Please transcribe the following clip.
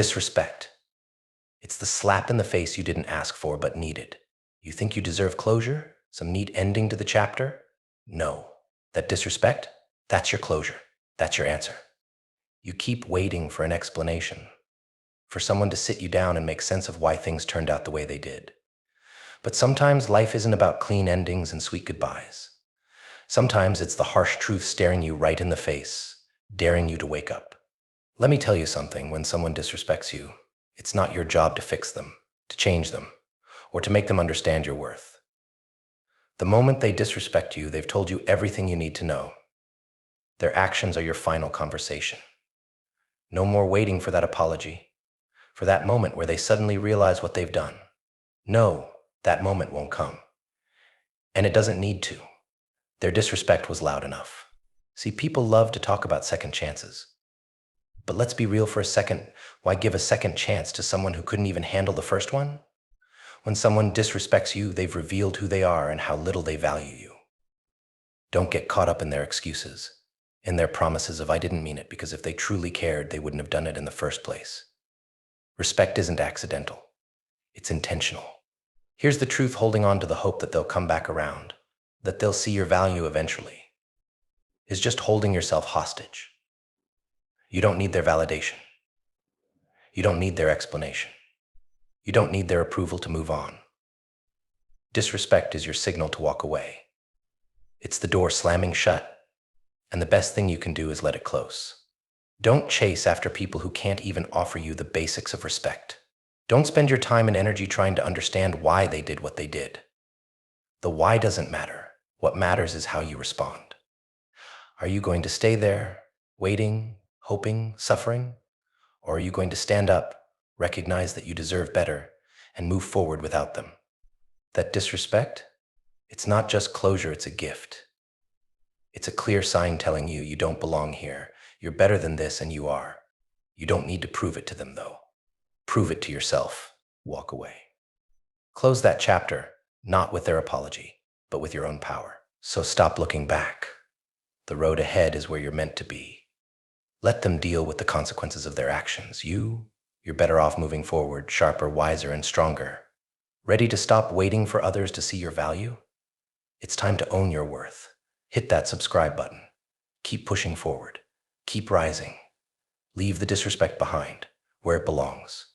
Disrespect. It's the slap in the face you didn't ask for but needed. You think you deserve closure? Some neat ending to the chapter? No. That disrespect? That's your closure. That's your answer. You keep waiting for an explanation, for someone to sit you down and make sense of why things turned out the way they did. But sometimes life isn't about clean endings and sweet goodbyes. Sometimes it's the harsh truth staring you right in the face, daring you to wake up. Let me tell you something, when someone disrespects you, it's not your job to fix them, to change them, or to make them understand your worth. The moment they disrespect you, they've told you everything you need to know. Their actions are your final conversation. No more waiting for that apology, for that moment where they suddenly realize what they've done. No, that moment won't come. And it doesn't need to. Their disrespect was loud enough. See, people love to talk about second chances. But let's be real for a second. Why give a second chance to someone who couldn't even handle the first one? When someone disrespects you, they've revealed who they are and how little they value you. Don't get caught up in their excuses, in their promises of "I didn't mean it," because if they truly cared, they wouldn't have done it in the first place. Respect isn't accidental. It's intentional. Here's the truth: holding on to the hope that they'll come back around, that they'll see your value eventually, is just holding yourself hostage. You don't need their validation. You don't need their explanation. You don't need their approval to move on. Disrespect is your signal to walk away. It's the door slamming shut, and the best thing you can do is let it close. Don't chase after people who can't even offer you the basics of respect. Don't spend your time and energy trying to understand why they did what they did. The why doesn't matter. What matters is how you respond. Are you going to stay there, waiting, hoping, suffering? Or are you going to stand up, recognize that you deserve better, and move forward without them? That disrespect? It's not just closure, it's a gift. It's a clear sign telling you you don't belong here. You're better than this, and you are. You don't need to prove it to them, though. Prove it to yourself. Walk away. Close that chapter, not with their apology, but with your own power. So stop looking back. The road ahead is where you're meant to be. Let them deal with the consequences of their actions. You're better off moving forward, sharper, wiser, and stronger. Ready to stop waiting for others to see your value? It's time to own your worth. Hit that subscribe button. Keep pushing forward. Keep rising. Leave the disrespect behind, where it belongs.